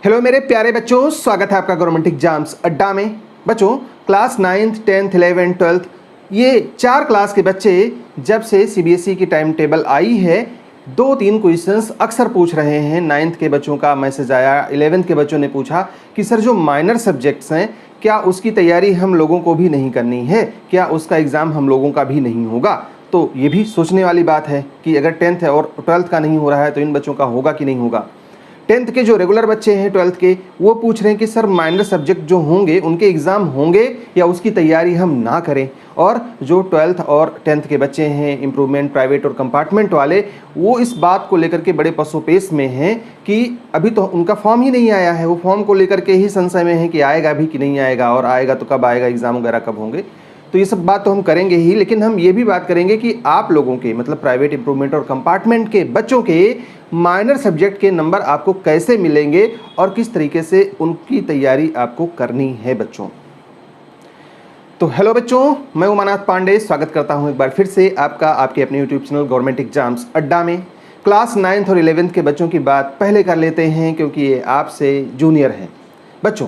Hello मेरे प्यारे बच्चों, स्वागत है आपका गवर्नमेंट एग्जाम्स अड्डा में। बच्चों, class 9th 10th 11th 12th ये 4 क्लास के बच्चे जब से सीबीएसई की टाइम टेबल आई है, 2-3 क्वेश्चंस अक्सर पूछ रहे हैं। 9th के बच्चों का मैसेज आया, 11th के बच्चों ने पूछा कि सर जो माइनर सब्जेक्ट्स हैं क्या उसकी तैयारी हम लोगों को भी नहीं करनी है, क्या उसका एग्ज़ाम हम लोगों का भी नहीं होगा। तो ये भी सोचने वाली बात है कि अगर 10th और 12th का नहीं हो रहा है तो इन बच्चों का होगा कि नहीं होगा। 10th के जो रेगुलर बच्चे हैं 12th के, वो पूछ रहे हैं कि सर माइनर सब्जेक्ट जो होंगे उनके एग्ज़ाम होंगे या उसकी तैयारी हम ना करें। और जो 12th और 10th के बच्चे हैं इम्प्रूवमेंट, प्राइवेट और कंपार्टमेंट वाले, वो इस बात को लेकर के बड़े पसोपेश में हैं कि अभी तो उनका फॉर्म ही नहीं आया है। वो फॉर्म को लेकर के ही संशय में है कि आएगा भी कि नहीं आएगा, और आएगा तो कब आएगा, एग्ज़ाम वगैरह कब होंगे। तो ये सब बात तो हम करेंगे ही, लेकिन हम ये भी बात करेंगे कि आप लोगों के मतलब प्राइवेट, इम्प्रूवमेंट और कंपार्टमेंट के बच्चों के माइनर सब्जेक्ट के नंबर आपको कैसे मिलेंगे और किस तरीके से उनकी तैयारी आपको करनी है बच्चों। तो हेलो बच्चों, मैं उमानाथ पांडे स्वागत करता हूं एक बार फिर से आपका आपके अपने यूट्यूब चैनल गवर्नमेंट एग्जाम्स अड्डा में। क्लास 9th और 11th के बच्चों की बात पहले कर लेते हैं क्योंकि ये आपसे जूनियर हैं। बच्चों,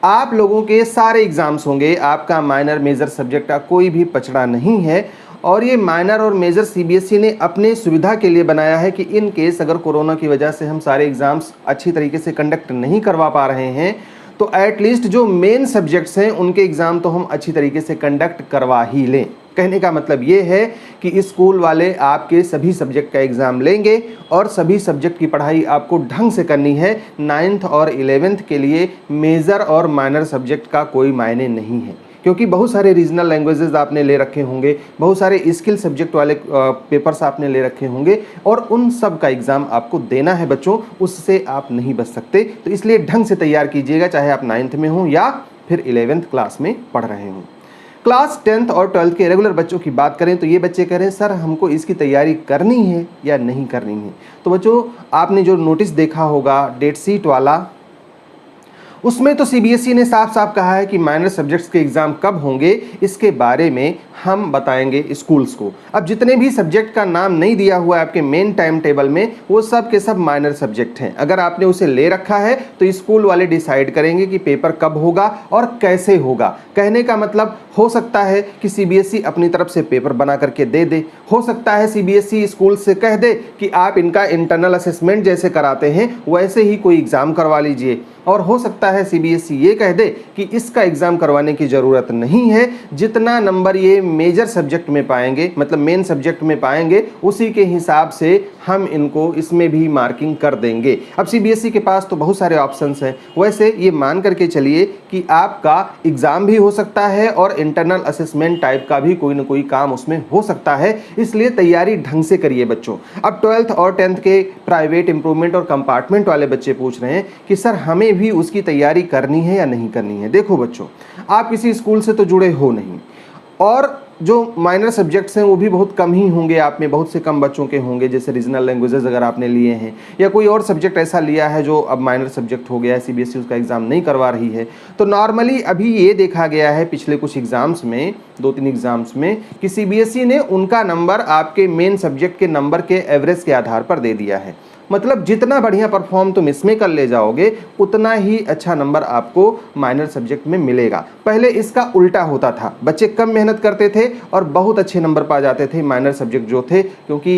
आप लोगों के सारे एग्ज़ाम्स होंगे, आपका माइनर मेजर सब्जेक्ट का कोई भी पछड़ा नहीं है। और ये माइनर और मेजर सीबीएसई ने अपने सुविधा के लिए बनाया है कि इन केस अगर कोरोना की वजह से हम सारे एग्ज़ाम्स अच्छी तरीके से कंडक्ट नहीं करवा पा रहे हैं तो एटलीस्ट जो मेन सब्जेक्ट्स हैं उनके एग्ज़ाम तो हम अच्छी तरीके से कंडक्ट करवा ही लें। कहने का मतलब ये है कि स्कूल वाले आपके सभी सब्जेक्ट का एग्ज़ाम लेंगे और सभी सब्जेक्ट की पढ़ाई आपको ढंग से करनी है। 9th और 11th के लिए मेजर और माइनर सब्जेक्ट का कोई मायने नहीं है, क्योंकि बहुत सारे रीजनल लैंग्वेजेस आपने ले रखे होंगे, बहुत सारे स्किल सब्जेक्ट वाले पेपर्स आपने ले रखे होंगे और उन सब का एग्ज़ाम आपको देना है बच्चों, उससे आप नहीं बच सकते। तो इसलिए ढंग से तैयार कीजिएगा, चाहे आप 9th में हों या फिर 11th क्लास में पढ़ रहे हों। क्लास 10th और 12th के रेगुलर बच्चों की बात करें तो ये बच्चे कह रहे हैं सर हमको इसकी तैयारी करनी है या नहीं करनी है। तो बच्चों, आपने जो नोटिस देखा होगा डेट शीट वाला, उसमें तो सीबीएसई ने साफ साफ कहा है कि माइनर सब्जेक्ट्स के एग्ज़ाम कब होंगे इसके बारे में हम बताएंगे स्कूल्स को। अब जितने भी सब्जेक्ट का नाम नहीं दिया हुआ है आपके मेन टाइम टेबल में, वो सब के सब माइनर सब्जेक्ट हैं। अगर आपने उसे ले रखा है तो स्कूल वाले डिसाइड करेंगे कि पेपर कब होगा और कैसे होगा। कहने का मतलब हो सकता है कि सीबीएसई अपनी तरफ से पेपर बना करके दे दे, हो सकता है सीबीएसई स्कूल से कह दे कि आप इनका इंटरनल असेसमेंट जैसे कराते हैं वैसे ही कोई एग्ज़ाम करवा लीजिए, और हो सकता है सीबीएसई ये कह दे कि इसका एग्ज़ाम करवाने की ज़रूरत नहीं है, जितना नंबर ये मेजर सब्जेक्ट में पाएंगे मतलब मेन सब्जेक्ट में पाएंगे उसी के हिसाब से हम इनको इसमें भी मार्किंग कर देंगे। अब सीबीएसई के पास तो बहुत सारे ऑप्शंस हैं। वैसे ये मान करके चलिए कि आपका एग्ज़ाम भी हो सकता है और इंटरनल असेसमेंट टाइप का भी कोई ना कोई काम उसमें हो सकता है, इसलिए तैयारी ढंग से करिए बच्चों। अब 12th और 10th के प्राइवेट, इम्प्रूवमेंट और कंपार्टमेंट वाले बच्चे पूछ रहे हैं कि सर हमें भी उसकी तैयारी करनी है या नहीं करनी है। देखो बच्चों, आप किसी स्कूल से तो जुड़े हो नहीं, और जो माइनर सब्जेक्ट्स हैं वो भी बहुत कम ही होंगे, आप में बहुत से कम बच्चों के होंगे, जैसे रीजनल लैंग्वेजेस अगर आपने लिए हैं या कोई और सब्जेक्ट ऐसा लिया है जो अब माइनर सब्जेक्ट हो गया है, सीबीएसई उसका एग्ज़ाम नहीं करवा रही है। तो नॉर्मली अभी ये देखा गया है पिछले कुछ एग्ज़ाम्स में, 2-3 एग्ज़ाम्स में, कि सीबीएसई ने उनका नंबर आपके मेन सब्जेक्ट के नंबर के एवरेज के आधार पर दे दिया है। मतलब जितना बढ़िया परफॉर्म तुम इसमें कर ले जाओगे उतना ही अच्छा नंबर आपको माइनर सब्जेक्ट में मिलेगा। पहले इसका उल्टा होता था, बच्चे कम मेहनत करते थे और बहुत अच्छे नंबर पा जाते थे माइनर सब्जेक्ट जो थे, क्योंकि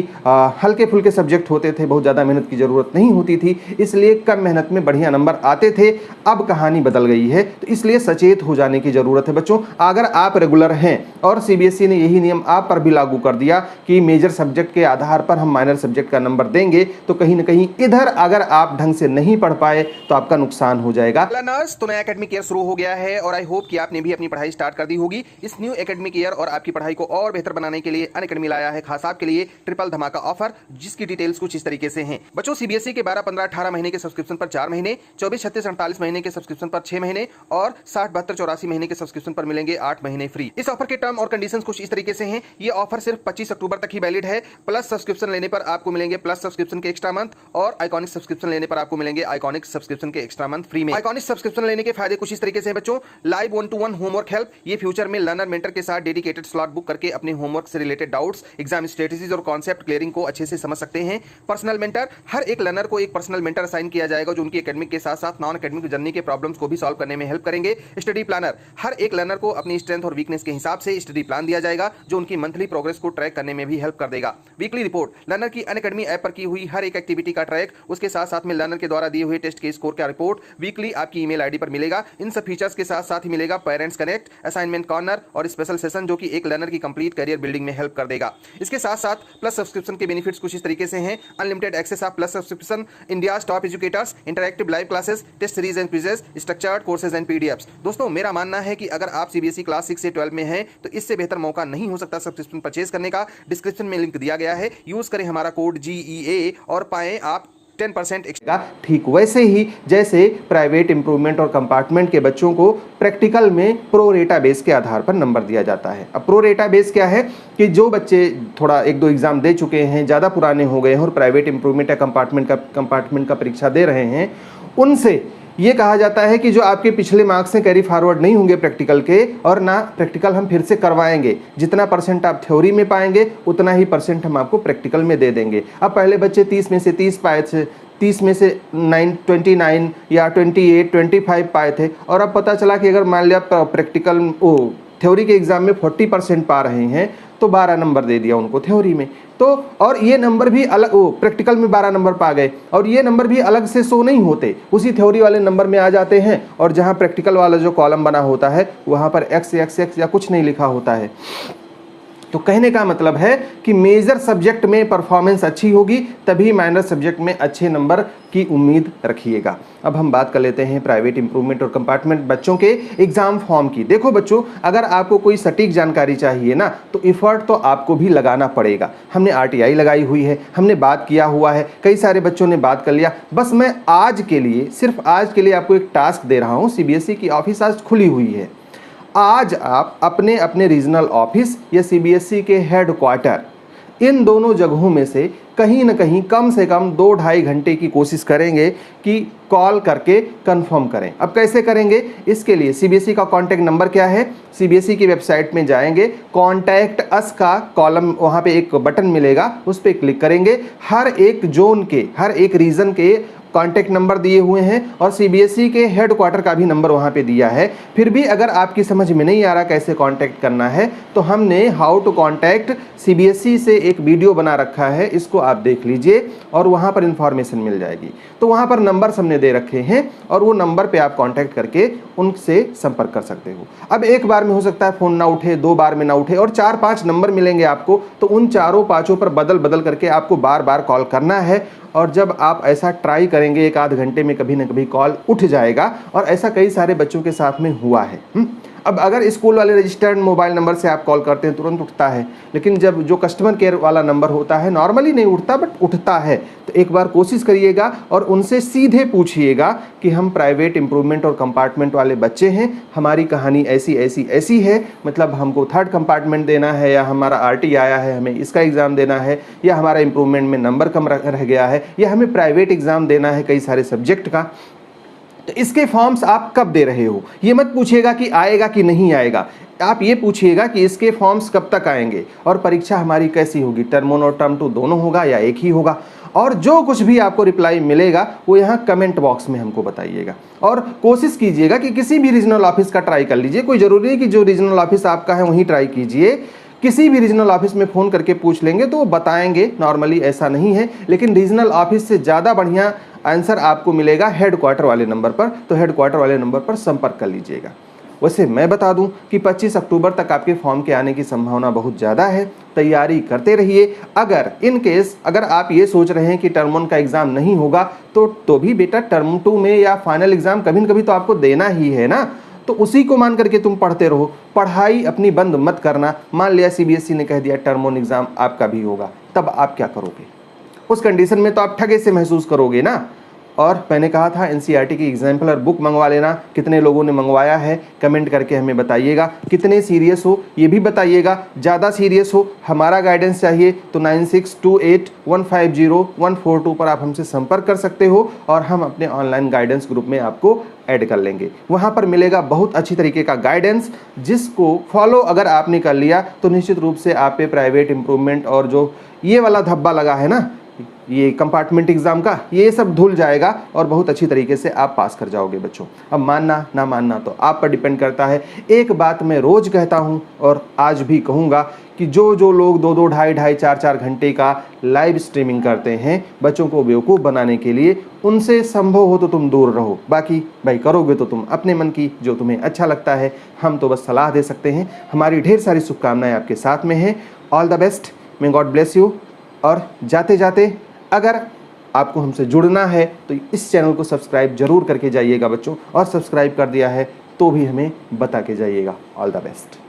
हल्के फुल्के सब्जेक्ट होते थे, बहुत ज़्यादा मेहनत की ज़रूरत नहीं होती थी, इसलिए कम मेहनत में बढ़िया नंबर आते थे। अब कहानी बदल गई है, तो इसलिए सचेत हो जाने की ज़रूरत है बच्चों। अगर आप रेगुलर हैं और सीबीएसई ने यही नियम आप पर भी लागू कर दिया कि मेजर सब्जेक्ट के आधार पर हम माइनर सब्जेक्ट का नंबर देंगे, तो कहीं न कहीं इधर अगर आप ढंग से नहीं पढ़ पाए तो आपका नुकसान हो जाएगा। लर्नर्स, तो नया एकेडमिक ईयर शुरू हो गया है और आई होप कि आपने भी अपनी पढ़ाई स्टार्ट कर दी होगी। इस न्यू एकेडमिक ईयर और आपकी पढ़ाई को और बेहतर बनाने के लिए अनअकैडमी लाया है खास आपके लिए ट्रिपल धमाका ऑफर, जिसकी डिटेल्स कुछ इस तरीके से हैं। बच्चों, सीबीएसई के 12, 15, 18 महीने के सब्सक्रिप्शन पर 4 महीने, 24, 36, 48 महीने के सब्सक्रिप्शन पर 6 महीने और 60, 72, 84 महीने के सब्सक्रिप्शन पर मिलेंगे 8 महीने फ्री। इस ऑफर के टर्म और कंडीशंस कुछ इस तरीके से हैं। ये ऑफर सिर्फ 25 अक्टूबर तक ही वैलिड है। प्लस सब्सक्रिप्शन लेने पर आपको मिलेंगे प्लस सब्सक्रिप्शन के एक्स्ट्रा मंथ, मंथ, और आइकॉनिक सब्सक्रिप्शन लेने पर आपको मिलेंगे आइकॉनिक सब्सक्रिप्शन के एक्स्ट्रा मंथ फ्री में। आइकॉनिक सब्सक्रिप्शन लेने के फायदे कुछ इस तरीके से हैं बच्चों। लाइव 1-to-1 होमवर्क हेल्प, ये फ्यूचर में लर्नर मेंटर के साथ डेडिकेटेड स्लॉट बुक करके अपने होमवर्क से रिलेटेड डाउट्स, एग्जाम स्ट्रेटेजीज और कॉन्सेप्ट क्लियरिंग को अच्छे से समझ सकते हैं। पर्सनल मेंटर, हर एक लर्नर को एक पर्सनल मेंटर असाइन किया जाएगा जो उनकी एकेडमिक के साथ साथ नॉन एकेडमिक जर्नी के प्रॉब्लम्स को भी सॉल्व करने में हेल्प करेंगे। स्टडी प्लानर, हर एक लर्नर को अपनी स्ट्रेंथ और वीकनेस के हिसाब से स्टडी प्लान दिया जाएगा जो उनकी मंथली प्रोग्रेस को ट्रैक करने में भी हेल्प कर देगा। वीकली रिपोर्ट, लर्नर की अनअकैडमी ऐप पर की हुई हर एक एक्टिविटी का ट्रैक, उसके साथ साथ में लर्नर के द्वारा दिए हुए टेस्ट के स्कोर का रिपोर्ट वीकली आपकी ईमेल आईडी पर मिलेगा। इन सब फीचर्स के साथ साथ ही मिलेगा पेरेंट्स कनेक्ट, असाइनमेंट कॉर्नर और स्पेशल सेशन जो कि एक लर्नर की कंप्लीट करियर बिल्डिंग में हेल्प कर देगा। इसके साथ साथ प्लस सब्सक्रिप्शन के बेनिफिट्स कुछ इस तरीके से हैं। Unlimited access of plus subscription, India's top educators, interactive live classes, test series and quizzes, structured courses and PDFs. दोस्तों मेरा मानना है कि अगर आप सीबीएसई क्लास 6 से 12 में हैं तो इससे बेहतर मौका नहीं हो सकता सब्सक्रिप्शन परचेज करने का। डिस्क्रिप्शन में लिंक दिया गया है, यूज करें हमारा कोड GEA और पाएं आप 10% एक्स्ट्रा। ठीक वैसे ही जैसे प्राइवेट इंप्रूवमेंट और कंपार्टमेंट के बच्चों को प्रैक्टिकल में प्रो रेटा बेस के आधार पर नंबर दिया जाता है। अब प्रो रेटा बेस क्या है कि जो बच्चे थोड़ा 1-2 एग्जाम दे चुके हैं, ज़्यादा पुराने हो गए हैं और प्राइवेट इंप्रूवमेंट या कंपार्टमेंट का परीक्षा दे रहे हैं, उनसे ये कहा जाता है कि जो आपके पिछले मार्क्स से कैरी फॉरवर्ड नहीं होंगे प्रैक्टिकल के, और ना प्रैक्टिकल हम फिर से करवाएंगे, जितना परसेंट आप थ्योरी में पाएंगे उतना ही परसेंट हम आपको प्रैक्टिकल में दे देंगे। अब पहले बच्चे 30 में से 30 पाए थे, 30 में से 29 या 28, 25 पाए थे, और अब पता चला कि अगर मान लिया प्रैक्टिकल थ्योरी के एग्जाम में 40% पा रहे हैं तो 12 नंबर दे दिया उनको थ्योरी में। तो और ये नंबर भी अलग, प्रैक्टिकल में 12 नंबर पा गए, और ये नंबर भी अलग से शो नहीं होते, उसी थ्योरी वाले नंबर में आ जाते हैं, और जहाँ प्रैक्टिकल वाला जो कॉलम बना होता है वहाँ पर x या कुछ नहीं लिखा होता है। तो कहने का मतलब है कि मेजर सब्जेक्ट में परफॉर्मेंस अच्छी होगी तभी माइनर सब्जेक्ट में अच्छे नंबर की उम्मीद रखिएगा। अब हम बात कर लेते हैं प्राइवेट इंप्रूवमेंट और कंपार्टमेंट बच्चों के एग्जाम फॉर्म की। देखो बच्चों, अगर आपको कोई सटीक जानकारी चाहिए ना तो एफर्ट तो आपको भी लगाना पड़ेगा। हमने RTI लगाई हुई है, हमने बात किया हुआ है, कई सारे बच्चों ने बात कर लिया। बस मैं आज के लिए, सिर्फ आज के लिए आपको एक टास्क दे रहा हूँ। CBSE की ऑफिस आज खुली हुई है। आज आप अपने अपने रीजनल ऑफिस या CBSE के हेड क्वार्टर, इन दोनों जगहों में से कहीं ना कहीं कम से कम 2-2.5 घंटे की कोशिश करेंगे कि कॉल करके कंफर्म करें। अब कैसे करेंगे? इसके लिए CBSE का कॉन्टैक्ट नंबर क्या है? CBSE की वेबसाइट में जाएंगे, कॉन्टैक्ट अस का कॉलम, वहाँ पे एक बटन मिलेगा, उस पर क्लिक करेंगे। हर एक जोन के, हर एक रीजन के कॉन्टैक्ट नंबर दिए हुए हैं और CBSE के हेड क्वार्टर का भी नंबर वहाँ पे दिया है। फिर भी अगर आपकी समझ में नहीं आ रहा कैसे कांटेक्ट करना है तो हमने हाउ टू कांटेक्ट CBSE से एक वीडियो बना रखा है, इसको आप देख लीजिए और वहाँ पर इंफॉर्मेशन मिल जाएगी। तो वहाँ पर नंबर हमने दे रखे हैं और वो नंबर पे आप कांटेक्ट करके उनसे संपर्क कर सकते हो। अब एक बार में हो सकता है फ़ोन ना उठे, 2 बार में ना उठे और 4-5 नंबर मिलेंगे आपको, तो उन चारों पाँचों पर बदल बदल करके आपको बार बार कॉल करना है। और जब आप ऐसा ट्राई करेंगे 1-8 घंटे में कभी ना कभी कॉल उठ जाएगा और ऐसा कई सारे बच्चों के साथ में हुआ है। अब अगर स्कूल वाले रजिस्टर्ड मोबाइल नंबर से आप कॉल करते हैं तुरंत उठता है, लेकिन जब जो कस्टमर केयर वाला नंबर होता है नॉर्मली नहीं उठता बट उठता है। तो एक बार कोशिश करिएगा और उनसे सीधे पूछिएगा कि हम प्राइवेट इंप्रूवमेंट और कंपार्टमेंट वाले बच्चे हैं, हमारी कहानी ऐसी ऐसी ऐसी है, मतलब हमको 3rd कंपार्टमेंट देना है या हमारा RT आया है, हमें इसका एग्ज़ाम देना है, या हमारा इंप्रूवमेंट में नंबर कम रह गया है, या हमें प्राइवेट एग्ज़ाम देना है कई सारे सब्जेक्ट का। तो इसके फॉर्म्स आप कब दे रहे हो? ये मत पूछिएगा कि आएगा कि नहीं आएगा, आप ये पूछिएगा कि इसके फॉर्म्स कब तक आएंगे और परीक्षा हमारी कैसी होगी, टर्म 1 और टर्म 2 दोनों होगा या एक ही होगा। और जो कुछ भी आपको रिप्लाई मिलेगा वो यहाँ कमेंट बॉक्स में हमको बताइएगा। और कोशिश कीजिएगा कि किसी भी रीजनल ऑफिस का ट्राई कर लीजिए, कोई ज़रूरी नहीं कि जो रीजनल ऑफिस आपका है वहीं ट्राई कीजिए। किसी भी रीजनल ऑफिस में फ़ोन करके पूछ लेंगे तो वो बताएंगे, नॉर्मली ऐसा नहीं है, लेकिन रीजनल ऑफिस से ज़्यादा बढ़िया आंसर आपको मिलेगा हेड क्वार्टर वाले नंबर पर। तो हेड क्वार्टर वाले नंबर पर संपर्क कर लीजिएगा। वैसे मैं बता दूं कि 25 अक्टूबर तक आपके फॉर्म के आने की संभावना बहुत ज़्यादा है, तैयारी करते रहिए। अगर इन केस अगर आप ये सोच रहे हैं कि टर्म 1 का एग्ज़ाम नहीं होगा तो भी बेटा टर्म 2 में या फाइनल एग्ज़ाम कभी न कभी तो आपको देना ही है ना, तो उसी को मान करके तुम पढ़ते रहो, पढ़ाई अपनी बंद मत करना। मान लिया CBSE ने कह दिया टर्म 1 एग्ज़ाम आपका भी होगा, तब आप क्या करोगे? उस कंडीशन में तो आप ठगे से महसूस करोगे ना। और मैंने कहा था एनसीईआरटी की एग्जाम्पलर बुक मंगवा लेना, कितने लोगों ने मंगवाया है कमेंट करके हमें बताइएगा। कितने सीरियस हो ये भी बताइएगा, ज़्यादा सीरियस हो हमारा गाइडेंस चाहिए तो 9628150142 पर आप हमसे संपर्क कर सकते हो और हम अपने ऑनलाइन गाइडेंस ग्रुप में आपको ऐड कर लेंगे। वहाँ पर मिलेगा बहुत अच्छी तरीके का गाइडेंस, जिसको फॉलो अगर आपने कर लिया तो निश्चित रूप से आप पे प्राइवेट इम्प्रूवमेंट और जो ये वाला धब्बा लगा है ना, ये कंपार्टमेंट एग्जाम का, ये सब धुल जाएगा और बहुत अच्छी तरीके से आप पास कर जाओगे बच्चों। अब मानना ना मानना तो आप पर डिपेंड करता है। एक बात मैं रोज़ कहता हूँ और आज भी कहूँगा कि जो जो लोग 2-2, ढाई-ढाई, 4-4 घंटे का लाइव स्ट्रीमिंग करते हैं बच्चों को बेवकूफ़ बनाने के लिए, उनसे संभव हो तो तुम दूर रहो। बाकी भाई करोगे तो तुम अपने मन की, जो तुम्हें अच्छा लगता है। हम तो बस सलाह दे सकते हैं। हमारी ढेर सारी शुभकामनाएं आपके साथ में हैं। All the best, may God bless you. और जाते जाते अगर आपको हमसे जुड़ना है तो इस चैनल को सब्सक्राइब जरूर करके जाइएगा बच्चों, और सब्सक्राइब कर दिया है तो भी हमें बता के जाइएगा। All the best.